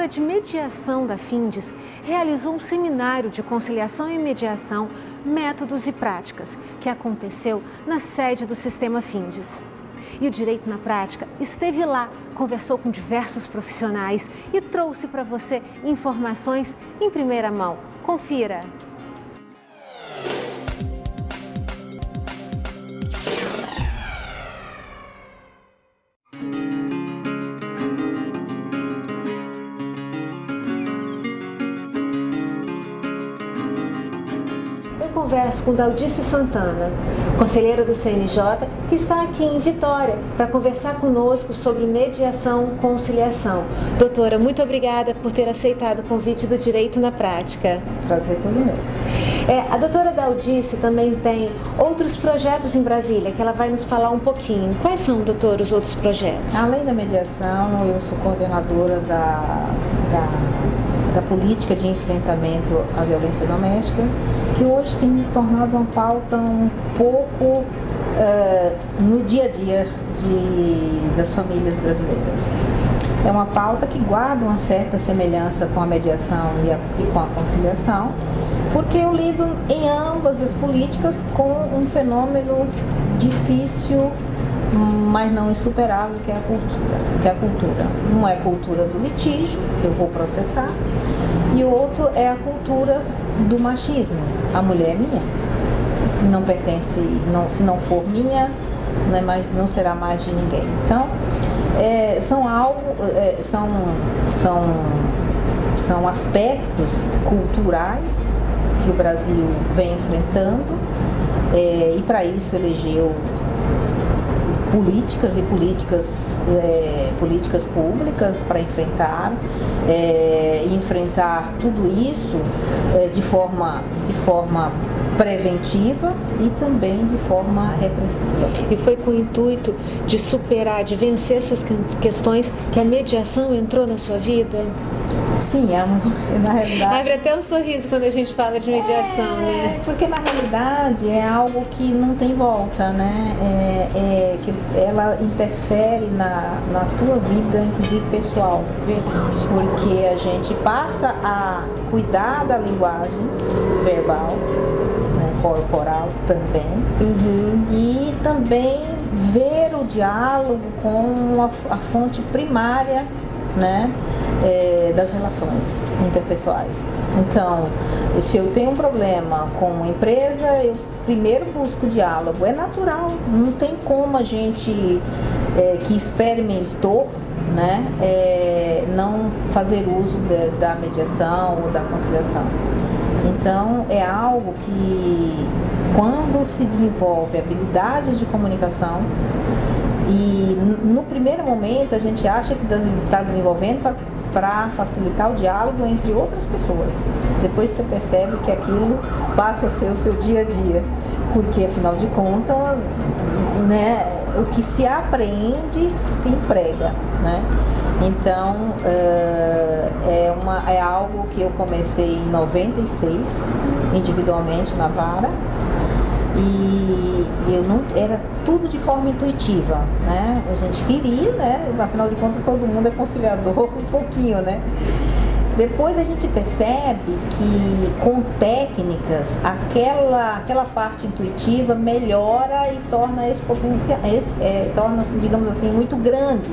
Setora de Mediação da Findes realizou um seminário de conciliação e mediação, métodos e práticas, que aconteceu na sede do Sistema Findes. E o Direito na Prática esteve lá, conversou com diversos profissionais e trouxe para você informações em primeira mão. Confira! Converso com Daldice Santana, conselheira do CNJ, que está aqui em Vitória para conversar conosco sobre mediação e conciliação. Doutora, muito obrigada por ter aceitado o convite do Direito na Prática. Prazer todo meu. A doutora Daldice também tem outros projetos em Brasília, que ela vai nos falar um pouquinho. Quais são, doutora, os outros projetos? Além da mediação, eu sou coordenadora da política de enfrentamento à violência doméstica, que hoje tem tornado uma pauta um pouco no dia a dia das famílias brasileiras. É uma pauta que guarda uma certa semelhança com a mediação e com a conciliação, porque eu lido em ambas as políticas com um fenômeno difícil, mas não insuperável, que é a cultura. Um é a cultura do litígio, eu vou processar, e o outro é a cultura do machismo. A mulher é minha, não pertence, se não for minha, não será mais de ninguém. Então, são aspectos culturais que o Brasil vem enfrentando, e para isso elegeu políticas públicas para enfrentar tudo isso de forma preventiva e também de forma repressiva. E foi com o intuito de superar, de vencer essas questões que a mediação entrou na sua vida? Sim, na realidade... Abre até um sorriso quando a gente fala de mediação, né? Porque na realidade é algo que não tem volta, né? Que ela interfere na tua vida, inclusive pessoal. Verdade. Porque a gente passa a cuidar da linguagem verbal, corporal também, e também ver o diálogo como a fonte primária, né, das relações interpessoais. Então, se eu tenho um problema com uma empresa, eu primeiro busco diálogo. É natural, não tem como a gente que experimentou, né, não fazer uso da mediação ou da conciliação. Então, é algo que, quando se desenvolve habilidades de comunicação, e no primeiro momento a gente acha que está desenvolvendo para facilitar o diálogo entre outras pessoas. Depois você percebe que aquilo passa a ser o seu dia a dia, porque, afinal de contas, né, o que se aprende se emprega, né? Então, é algo que eu comecei em 96, individualmente na vara, e era tudo de forma intuitiva, né? A gente queria, né? Afinal de contas, todo mundo é conciliador um pouquinho, né? Depois a gente percebe que com técnicas aquela parte intuitiva melhora e torna-se, digamos assim, muito grande.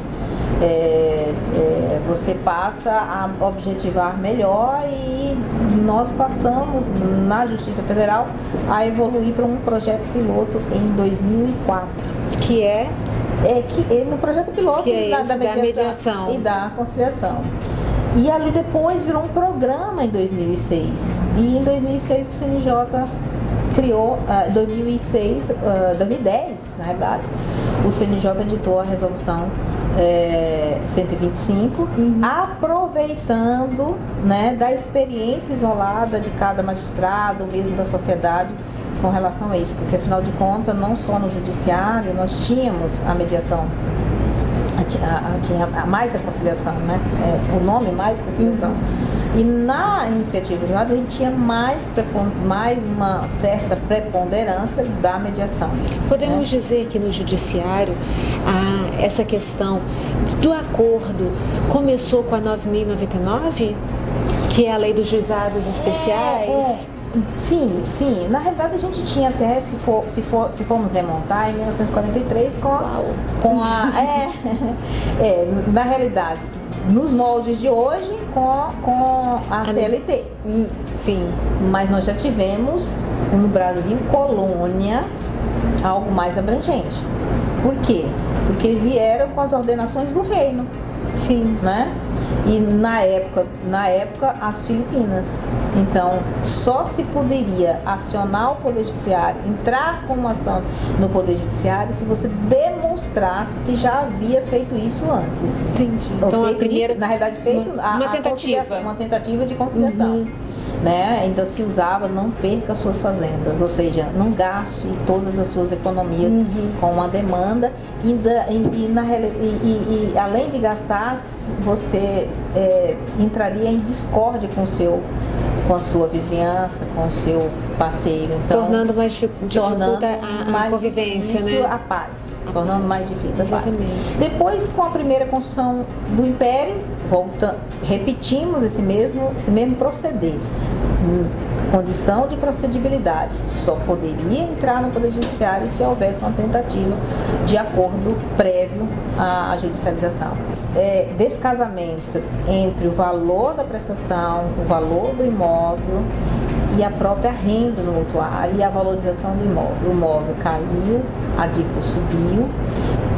Você passa a objetivar melhor, e nós passamos na Justiça Federal a evoluir para um projeto piloto em 2004. Que é no projeto piloto da mediação e da conciliação. E ali depois virou um programa em 2006. E em 2006 o CNJ criou, 2010, na verdade, o CNJ editou a resolução 125, aproveitando, né, da experiência isolada de cada magistrado, mesmo da sociedade, com relação a isso. Porque, afinal de contas, não só no judiciário, nós tínhamos a mediação tinha a mais reconciliação, né? O nome mais reconciliação. E na iniciativa privada a gente tinha mais uma certa preponderância da mediação. Podemos dizer que no judiciário essa questão do acordo começou com a 9.099, que é a lei dos juizados especiais? Sim. Na realidade a gente tinha até, se formos remontar, em 1943 na realidade, nos moldes de hoje, com a CLT. Sim. Mas nós já tivemos no Brasil colônia algo mais abrangente. Por quê? Porque vieram com as ordenações do reino. Sim. Né? E na época as Filipinas. Então, só se poderia acionar o Poder Judiciário, entrar com uma ação no Poder Judiciário, se você demonstrasse que já havia feito isso antes. Entendi. Então, a primeira, na realidade, uma tentativa de conciliação. Né? Então se usava não perca suas fazendas, ou seja, não gaste todas as suas economias com uma demanda e além de gastar, você entraria em discórdia com a sua vizinhança, com o seu parceiro. Então, tornando mais dificulta a convivência, né? A paz, tornando mais difícil a paz. Exatamente. Depois, com a primeira construção do Império, repetimos esse mesmo proceder. Condição de procedibilidade, só poderia entrar no Poder Judiciário se houvesse uma tentativa de acordo prévio à judicialização. Descasamento entre o valor da prestação, o valor do imóvel e a própria renda no mutuário e a valorização do imóvel. O imóvel caiu, a dívida subiu,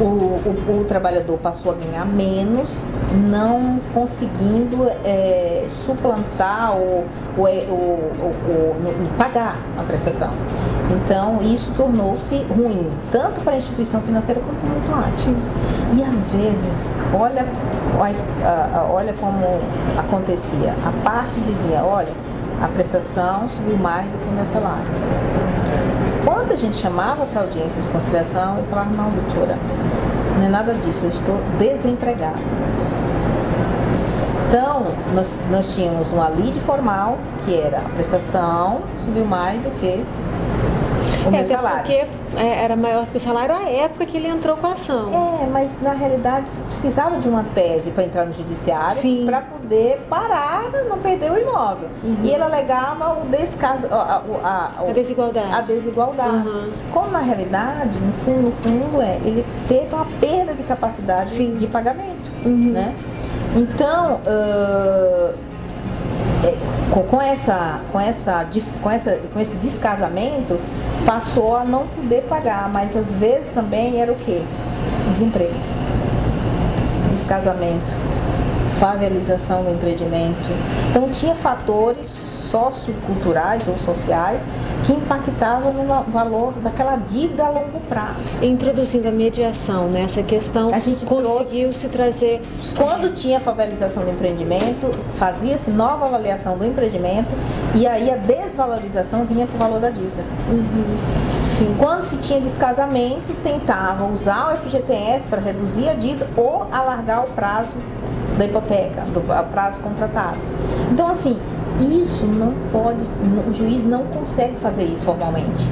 o trabalhador passou a ganhar menos, não conseguindo suplantar ou pagar a prestação. Então, isso tornou-se ruim, tanto para a instituição financeira quanto para o mutuário. E às vezes, olha como acontecia. A parte dizia, olha, a prestação subiu mais do que o meu salário. Quando a gente chamava para audiência de conciliação, eu falava, não, doutora, não é nada disso, eu estou desempregado. Então, nós tínhamos uma lide formal, que era a prestação subiu mais do que o meu salário. Porque era maior do que o salário à época que ele entrou com a ação. Mas na realidade você precisava de uma tese para entrar no judiciário para poder parar, não perder o imóvel. E ele alegava a desigualdade. A desigualdade. Como na realidade, no fundo, ele teve uma perda de capacidade de pagamento. Né? Então, com esse descasamento, passou a não poder pagar, mas às vezes também era o quê? Desemprego, descasamento, favelização do empreendimento. Então tinha fatores socioculturais ou sociais que impactavam no valor daquela dívida a longo prazo. Introduzindo a mediação nessa questão, a gente conseguiu-se trazer... Quando tinha favelização do empreendimento, fazia-se nova avaliação do empreendimento e aí a desvalorização vinha para o valor da dívida. Quando se tinha descasamento, tentava usar o FGTS para reduzir a dívida ou alargar o prazo da hipoteca, o prazo contratado. Então, assim, isso não pode, o juiz não consegue fazer isso formalmente,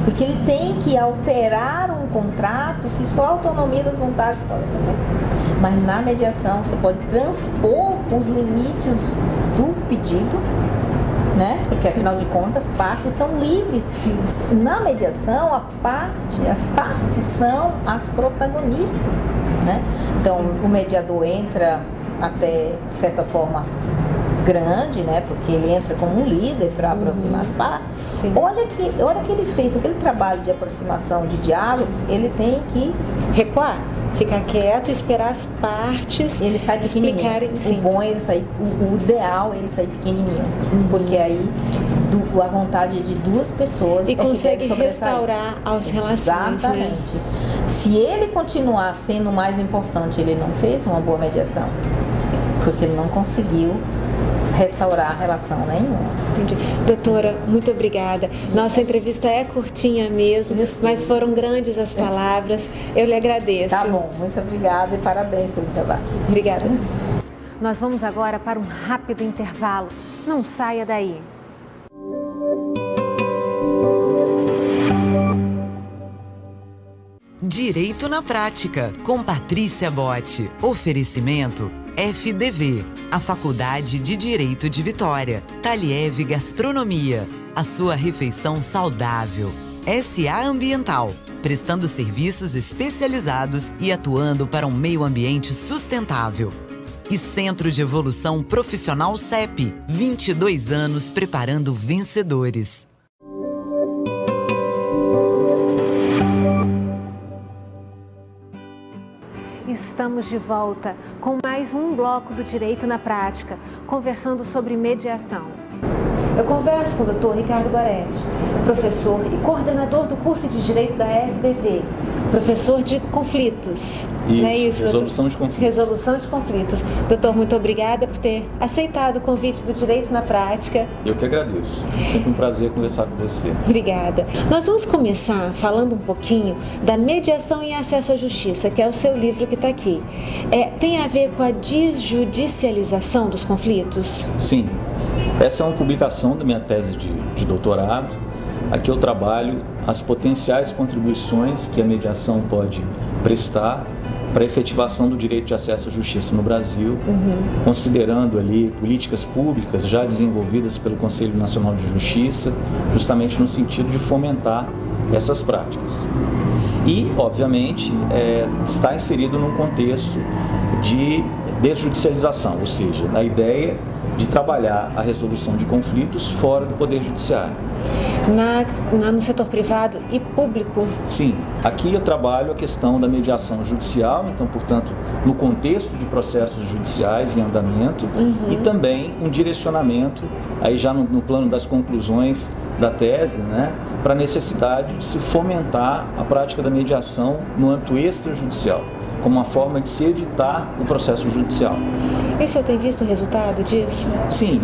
porque ele tem que alterar um contrato que só a autonomia das vontades pode fazer. Mas na mediação você pode transpor os limites do pedido, né? Porque afinal de contas, as partes são livres. Na mediação, as partes são as protagonistas, né? Então, o mediador entra até, de certa forma, grande, né? Porque ele entra como um líder para aproximar as partes. Olha que ele fez aquele trabalho de aproximação, de diálogo, ele tem que recuar, ficar quieto e esperar as partes. Ele sai pequenininho. O bom é ele sair, o ideal é ele sair pequenininho, porque aí a vontade de duas pessoas e consegue restaurar as relações. Exatamente. Né? Se ele continuar sendo o mais importante, ele não fez uma boa mediação, porque ele não conseguiu restaurar a relação nenhuma. Entendi. Doutora, muito obrigada. Nossa entrevista é curtinha mesmo, mas foram grandes as palavras. Eu lhe agradeço. Tá bom, muito obrigada e parabéns pelo trabalho. Obrigada. Nós vamos agora para um rápido intervalo. Não saia daí. Direito na Prática, com Patrícia Botti. Oferecimento FDV, a Faculdade de Direito de Vitória. Taliev Gastronomia, a sua refeição saudável. SA Ambiental, prestando serviços especializados e atuando para um meio ambiente sustentável. E Centro de Evolução Profissional CEP, 22 anos preparando vencedores. Estamos de volta com mais um bloco do Direito na Prática, conversando sobre mediação. Eu converso com o Dr. Ricardo Goretti, professor e coordenador do curso de Direito da FDV, professor de conflitos. Isso, não é isso, resolução de conflitos. Resolução de conflitos. Doutor, muito obrigada por ter aceitado o convite do Direito na Prática. Eu que agradeço. É sempre um prazer conversar com você. Obrigada. Nós vamos começar falando um pouquinho da mediação e acesso à justiça, que é o seu livro que está aqui. Tem a ver com a desjudicialização dos conflitos? Sim. Essa é uma publicação da minha tese de doutorado. Aqui eu trabalho as potenciais contribuições que a mediação pode prestar para a efetivação do direito de acesso à justiça no Brasil, considerando ali políticas públicas já desenvolvidas pelo Conselho Nacional de Justiça, justamente no sentido de fomentar essas práticas. E, obviamente, está inserido num contexto de desjudicialização, ou seja, na ideia de trabalhar a resolução de conflitos fora do Poder Judiciário. No setor privado e público? Sim, aqui eu trabalho a questão da mediação judicial, então, portanto, no contexto de processos judiciais em andamento, e também um direcionamento, aí já no plano das conclusões da tese, né, para a necessidade de se fomentar a prática da mediação no âmbito extrajudicial, como uma forma de se evitar o processo judicial. E o senhor tem visto o resultado disso? Sim,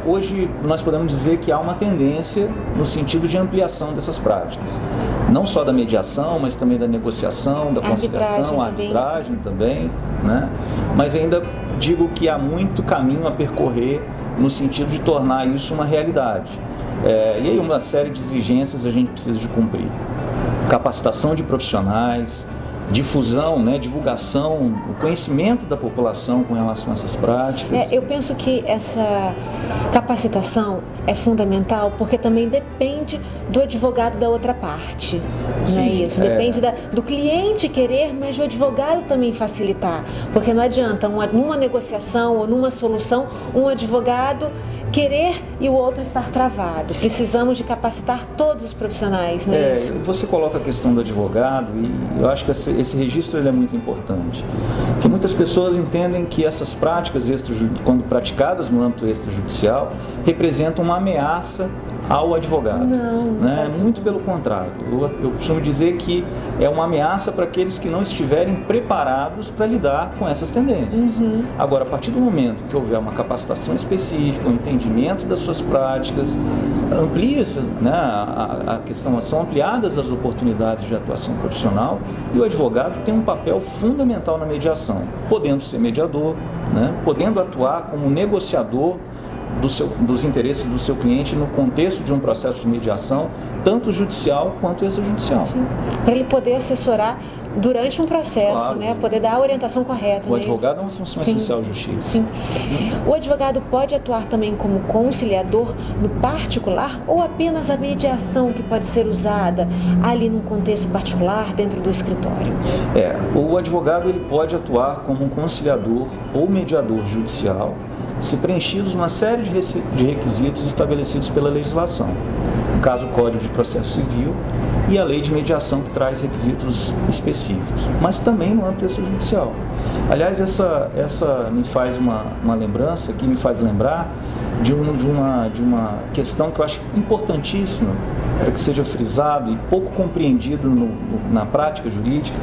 hoje nós podemos dizer que há uma tendência no sentido de ampliação dessas práticas. Não só da mediação, mas também da negociação, da conciliação, a arbitragem também, né? Mas ainda digo que há muito caminho a percorrer no sentido de tornar isso uma realidade. E aí uma série de exigências a gente precisa de cumprir. Capacitação de profissionais, difusão, divulgação, o conhecimento da população com relação a essas práticas. Eu penso que essa capacitação é fundamental porque também depende do advogado da outra parte. Sim, não é isso? Depende do cliente querer, mas do advogado também facilitar. Porque não adianta numa negociação ou numa solução um advogado querer e o outro estar travado. Precisamos de capacitar todos os profissionais, não é isso? Você coloca a questão do advogado e eu acho que esse registro ele é muito importante. Porque muitas pessoas entendem que essas práticas, quando praticadas no âmbito extrajudicial, representam uma ameaça ao advogado. Não. Muito pelo contrário. Eu costumo dizer que é uma ameaça para aqueles que não estiverem preparados para lidar com essas tendências. Agora, a partir do momento que houver uma capacitação específica, um entendimento das suas práticas, amplia-se, a questão, são ampliadas as oportunidades de atuação profissional e o advogado tem um papel fundamental na mediação, podendo ser mediador, podendo atuar como negociador dos interesses do seu cliente no contexto de um processo de mediação, tanto judicial quanto extrajudicial. Para ele poder assessorar durante um processo, claro, poder dar a orientação correta. O advogado é uma função essencial de justiça. Sim. O advogado pode atuar também como conciliador no particular ou apenas a mediação que pode ser usada ali num contexto particular dentro do escritório? O advogado ele pode atuar como um conciliador ou mediador judicial se preenchidos uma série de requisitos estabelecidos pela legislação. No caso, o Código de Processo Civil e a Lei de Mediação, que traz requisitos específicos, mas também no âmbito extrajudicial. Aliás, essa me faz uma lembrança, que me faz lembrar de uma questão que eu acho importantíssima para que seja frisado e pouco compreendido na prática jurídica,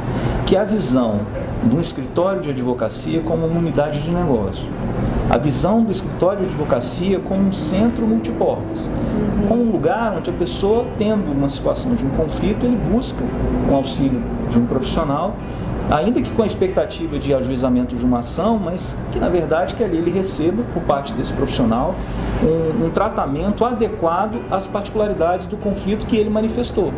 que é a visão de um escritório de advocacia como uma unidade de negócio. a visão do escritório de advocacia como um centro multiportas, como um lugar onde a pessoa, tendo uma situação de um conflito, ele busca o auxílio de um profissional, ainda que com a expectativa de ajuizamento de uma ação, mas que na verdade que ali ele receba, por parte desse profissional, um tratamento adequado às particularidades do conflito que ele manifestou.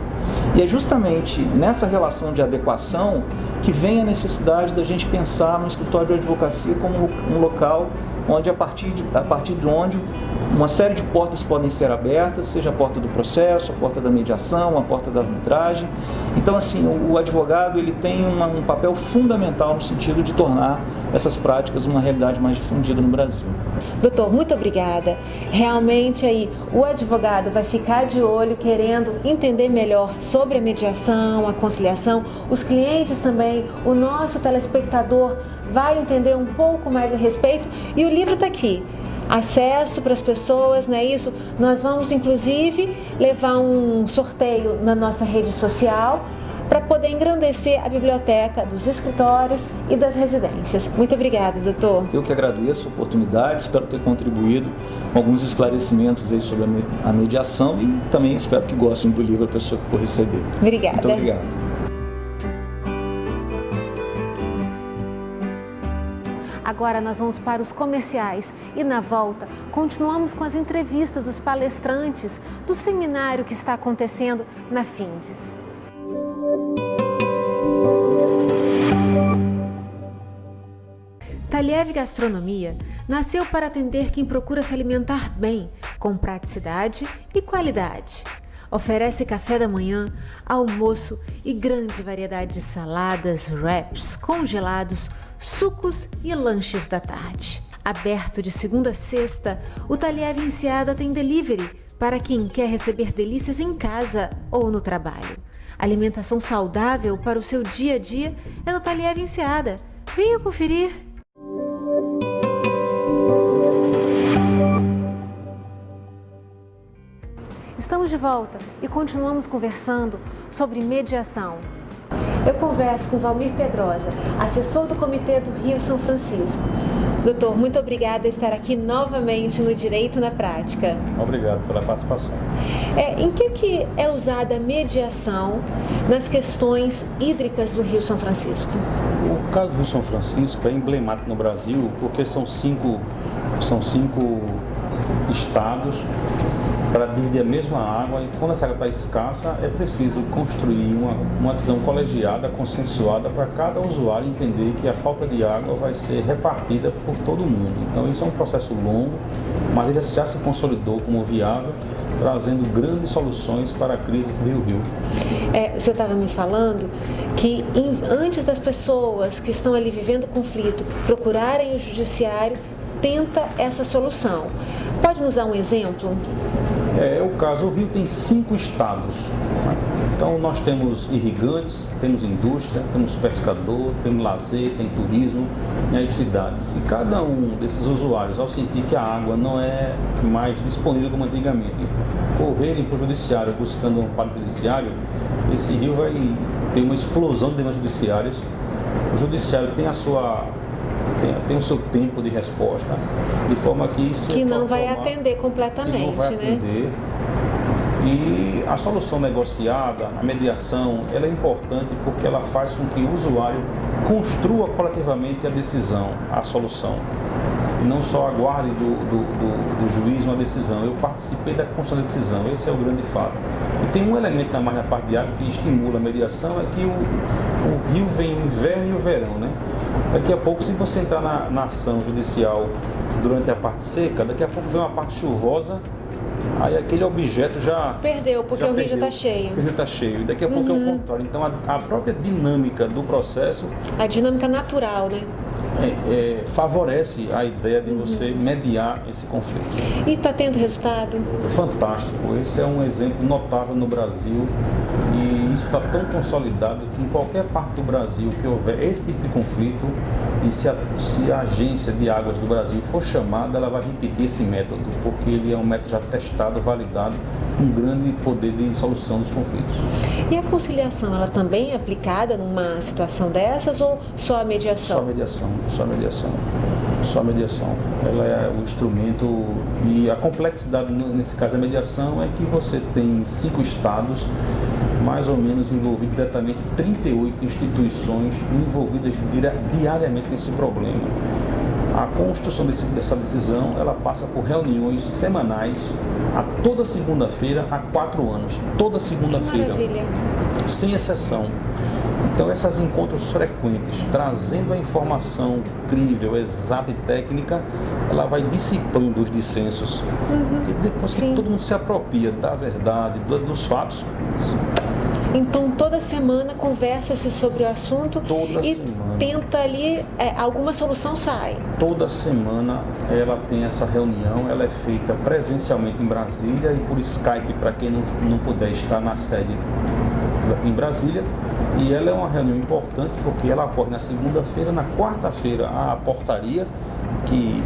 E é justamente nessa relação de adequação que vem a necessidade da gente pensar no escritório de advocacia como um local onde, a partir de onde uma série de portas podem ser abertas, seja a porta do processo, a porta da mediação, a porta da arbitragem. Então, assim, o advogado ele tem um papel fundamental no sentido de tornar essas práticas uma realidade mais difundida no Brasil. Doutor, muito obrigada. Realmente aí o advogado vai ficar de olho, querendo entender melhor sobre a mediação, a conciliação. Os clientes também, o nosso telespectador vai entender um pouco mais a respeito. E o livro está aqui. Acesso para as pessoas, não é isso? Nós vamos, inclusive, levar um sorteio na nossa rede social para poder engrandecer a biblioteca dos escritórios e das residências. Muito obrigada, doutor. Eu que agradeço a oportunidade, espero ter contribuído com alguns esclarecimentos aí sobre a mediação e também espero que gostem do livro a pessoa que for receber. Obrigada. Muito obrigado. Agora nós vamos para os comerciais e na volta continuamos com as entrevistas dos palestrantes do seminário que está acontecendo na Findes. Taliev Gastronomia nasceu para atender quem procura se alimentar bem, com praticidade e qualidade. Oferece café da manhã, almoço e grande variedade de saladas, wraps, congelados, sucos e lanches da tarde. Aberto de segunda a sexta, o Taliev Enseada tem delivery para quem quer receber delícias em casa ou no trabalho. Alimentação saudável para o seu dia a dia é no Taliev Enseada. Venha conferir! Estamos de volta e continuamos conversando sobre mediação. Eu converso com Valmir Pedrosa, assessor do Comitê do Rio São Francisco. Doutor, muito obrigada por estar aqui novamente no Direito na Prática. Obrigado pela participação. Em que é usada a mediação nas questões hídricas do Rio São Francisco? O caso do Rio São Francisco é emblemático no Brasil porque são cinco estados para dividir a mesma água, e quando essa água está escassa, é preciso construir uma decisão colegiada, consensuada, para cada usuário entender que a falta de água vai ser repartida por todo mundo. Então isso é um processo longo, mas ele já se consolidou como viável, trazendo grandes soluções para a crise do Rio. O senhor estava me falando que antes das pessoas que estão ali vivendo o conflito procurarem o judiciário, tenta essa solução. Pode nos dar um exemplo? É o caso, o Rio tem 5 estados, né? Então nós temos irrigantes, temos indústria, temos pescador, temos lazer, tem turismo e as cidades. E cada um desses usuários, ao sentir que a água não é mais disponível como antigamente, correrem para o judiciário buscando um amparo judiciário, esse rio vai ter uma explosão de demandas judiciárias. O judiciário tem tem o seu tempo de resposta, de forma que isso que não vai atender completamente, que não vai atender. E a solução negociada, a mediação, ela é importante porque ela faz com que o usuário construa coletivamente a decisão, a solução. E não só aguarde do juiz uma decisão. Eu participei da construção da decisão, esse é o grande fato. E tem um elemento na parte de água que estimula a mediação, é que o rio vem o inverno e o verão, né? Daqui a pouco, se você entrar na ação judicial durante a parte seca, daqui a pouco vem uma parte chuvosa, aí aquele objeto já perdeu, porque o rio já está cheio. O rio está cheio, e daqui a pouco é o contrário. Então a própria dinâmica do processo, a dinâmica natural, né? Favorece a ideia de você mediar esse conflito. E está tendo resultado? Fantástico, esse é um exemplo notável no Brasil, e isso está tão consolidado que em qualquer parte do Brasil que houver esse tipo de conflito, e se a agência de águas do Brasil for chamada, ela vai repetir esse método, porque ele é um método já testado, validado, com grande poder de solução dos conflitos. E a conciliação, ela também é aplicada numa situação dessas ou só a mediação? Só a mediação, só a mediação. Só a mediação. Ela é o instrumento, e a complexidade nesse caso da mediação é que você tem 5 estados, mais ou menos envolvidos, diretamente 38 instituições envolvidas diariamente nesse problema. A construção dessa decisão, ela passa por reuniões semanais, toda segunda-feira há 4 anos. Toda segunda-feira, sem exceção. Então, esses encontros frequentes, trazendo a informação crível, exata e técnica, ela vai dissipando os dissensos. E depois que todo mundo se apropria da verdade, dos fatos. Então, toda semana conversa-se sobre o assunto tenta ali, alguma solução sai. Toda semana ela tem essa reunião, ela é feita presencialmente em Brasília e por Skype para quem não puder estar na sede em Brasília. E ela é uma reunião importante porque ela ocorre na segunda-feira, na quarta-feira a portaria que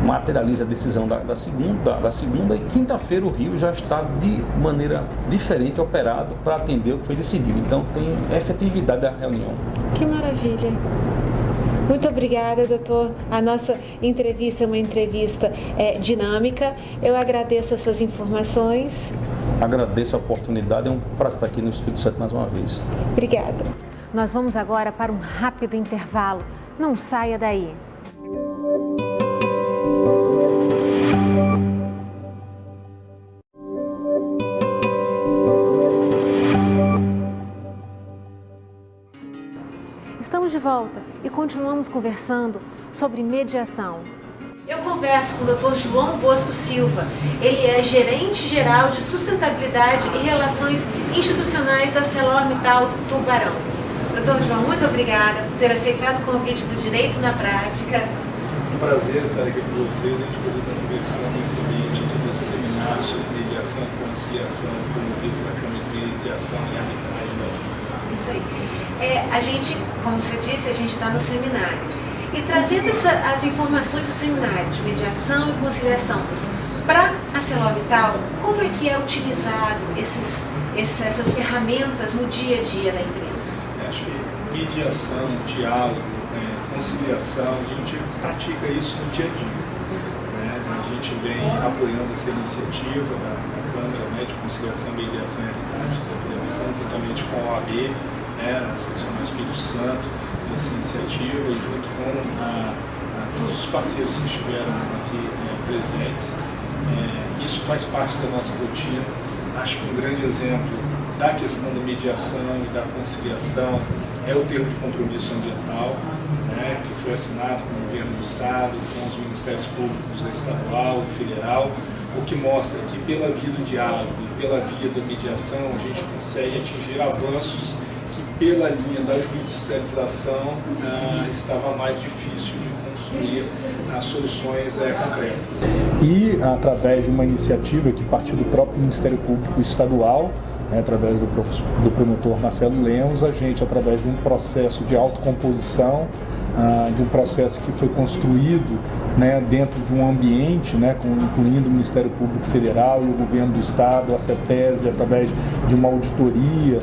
materializa a decisão da segunda e quinta-feira o Rio já está de maneira diferente operado para atender o que foi decidido. Então tem efetividade da reunião. Que maravilha! Muito obrigada, doutor. A nossa entrevista é uma entrevista dinâmica. Eu agradeço as suas informações. Agradeço a oportunidade, é um prazer estar aqui no Espírito Santo mais uma vez. Obrigada. Nós vamos agora para um rápido intervalo. Não saia daí. Estamos de volta e continuamos conversando sobre mediação. Eu converso com o Dr. João Bosco Silva. Ele é gerente geral de sustentabilidade e relações institucionais da ArcelorMittal Tubarão. Dr. João, muito obrigada por ter aceitado o convite do Direito na Prática. É um prazer estar aqui com vocês, a gente poder estar conversando nesse ambiente desse seminário sobre mediação e conciliação promovido pela Câmara de Mediação e Arbitragem da FINDES. Isso aí. A gente, como você disse, a gente está no seminário. E trazendo as informações do seminário de mediação e conciliação para a ArcelorMittal, como é que é utilizado essas ferramentas no dia a dia da empresa? Acho que mediação, diálogo, conciliação, a gente pratica isso no dia a dia. A gente vem apoiando essa iniciativa da Câmara de Conciliação, Mediação e Arbitragem da Federação, juntamente com a OAB, a Seção do Espírito Santo, essa iniciativa e junto com todos os parceiros que estiveram aqui presentes. Isso faz parte da nossa rotina. Acho que um grande exemplo da questão da mediação e da conciliação é o termo de compromisso ambiental, que foi assinado com o governo do Estado, com os Ministérios Públicos estadual e federal, o que mostra que pela via do diálogo e pela via da mediação a gente consegue atingir avanços pela linha da judicialização estava mais difícil de construir soluções concretas. E através de uma iniciativa que partiu do próprio Ministério Público Estadual, através do promotor Marcelo Lemos, a gente, através de um processo de autocomposição, de um processo que foi construído dentro de um ambiente, incluindo o Ministério Público Federal e o Governo do Estado, a CETESB, através de uma auditoria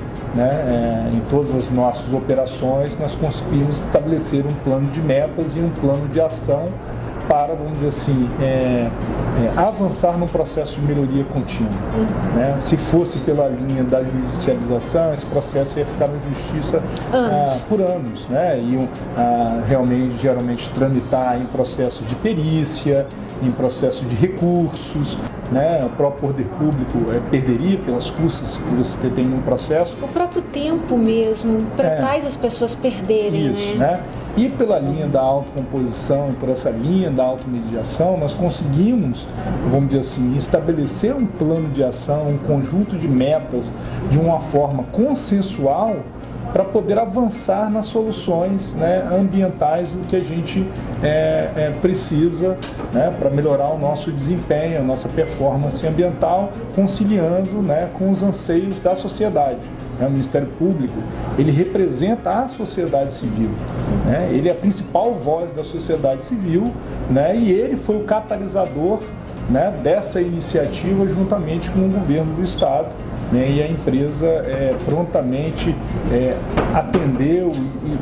em todas as nossas operações, nós conseguimos estabelecer um plano de metas e um plano de ação para, vamos dizer assim, avançar no processo de melhoria contínua. Se fosse pela linha da judicialização, esse processo ia ficar na justiça por anos, iam geralmente tramitar em processos de perícia, em processos de recursos, o próprio poder público perderia pelas custas que você tem no processo. O próprio tempo mesmo faz as pessoas perderem. Isso, E pela linha da autocomposição, por essa linha da automediação, nós conseguimos, vamos dizer assim, estabelecer um plano de ação, um conjunto de metas de uma forma consensual para poder avançar nas soluções ambientais do que a gente precisa para melhorar o nosso desempenho, a nossa performance ambiental, conciliando com os anseios da sociedade. O Ministério Público, ele representa a sociedade civil, ele é a principal voz da sociedade civil, e ele foi o catalisador dessa iniciativa juntamente com o governo do Estado, né, e a empresa prontamente atendeu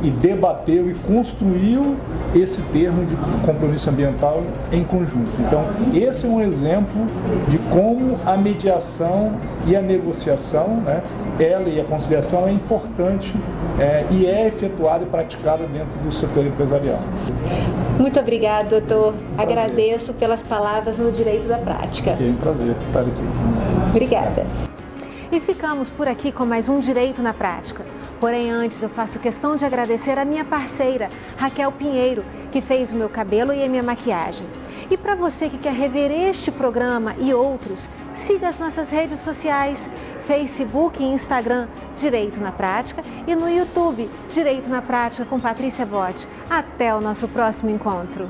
e debateu e construiu esse termo de compromisso ambiental em conjunto. Então, esse é um exemplo de como a mediação e a negociação, né, ela e a conciliação é importante e é efetuada e praticada dentro do setor empresarial. Muito obrigada, doutor. Agradeço pelas palavras no Direito da Prática. É um prazer estar aqui. Obrigada. E ficamos por aqui com mais um Direito na Prática. Porém, antes eu faço questão de agradecer a minha parceira, Raquel Pinheiro, que fez o meu cabelo e a minha maquiagem. E para você que quer rever este programa e outros, siga as nossas redes sociais, Facebook e Instagram, Direito na Prática, e no YouTube, Direito na Prática com Patrícia Botti. Até o nosso próximo encontro.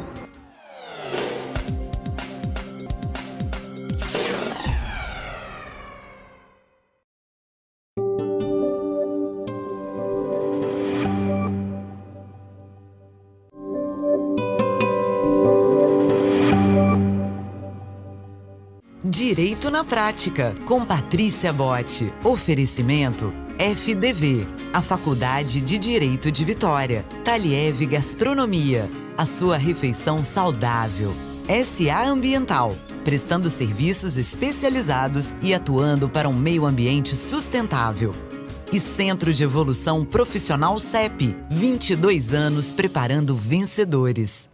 Direito na Prática, com Patrícia Botti. Oferecimento FDV, a Faculdade de Direito de Vitória. Taliev Gastronomia, a sua refeição saudável. SA Ambiental, prestando serviços especializados e atuando para um meio ambiente sustentável. E Centro de Evolução Profissional CEP, 22 anos preparando vencedores.